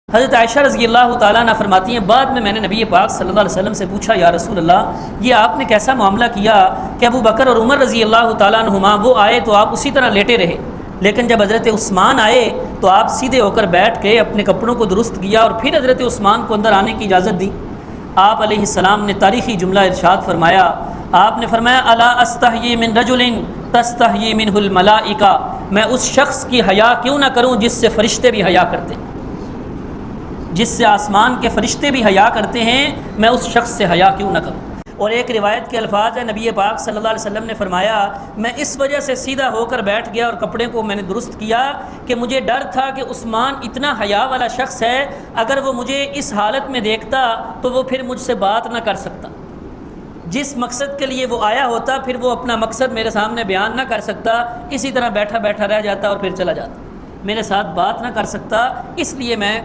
حضرت عائشہ رضی اللہ تعالیٰ عنہ فرماتی ہیں بعد میں نے نبی پاک صلی اللہ علیہ وسلم سے پوچھا یا رسول اللہ یہ آپ نے کیسا معاملہ کیا کہ ابو بکر اور عمر رضی اللہ تعالیٰ عنہما وہ آئے تو آپ اسی طرح لیٹے رہے، لیکن جب حضرت عثمان آئے تو آپ سیدھے ہو کر بیٹھ کے اپنے کپڑوں کو درست کیا اور پھر حضرت عثمان کو اندر آنے کی اجازت دی۔ آپ علیہ السلام نے تاریخی جملہ ارشاد فرمایا، آپ نے فرمایا الا استحیی من رجل تستحیی منہ الملائکہ، میں اس شخص کی حیا کیوں نہ کروں جس سے فرشتے بھی حیا کرتے ہیں، جس سے آسمان کے فرشتے بھی حیا کرتے ہیں، میں اس شخص سے حیا کیوں نہ کروں۔ اور ایک روایت کے الفاظ ہیں، نبی پاک صلی اللہ علیہ وسلم نے فرمایا میں اس وجہ سے سیدھا ہو کر بیٹھ گیا اور کپڑے کو میں نے درست کیا کہ مجھے ڈر تھا کہ عثمان اتنا حیا والا شخص ہے، اگر وہ مجھے اس حالت میں دیکھتا تو وہ پھر مجھ سے بات نہ کر سکتا، جس مقصد کے لیے وہ آیا ہوتا پھر وہ اپنا مقصد میرے سامنے بیان نہ کر سکتا، اسی طرح بیٹھا بیٹھا رہ جاتا اور پھر چلا جاتا، میرے ساتھ بات نہ کر سکتا، اس لیے میں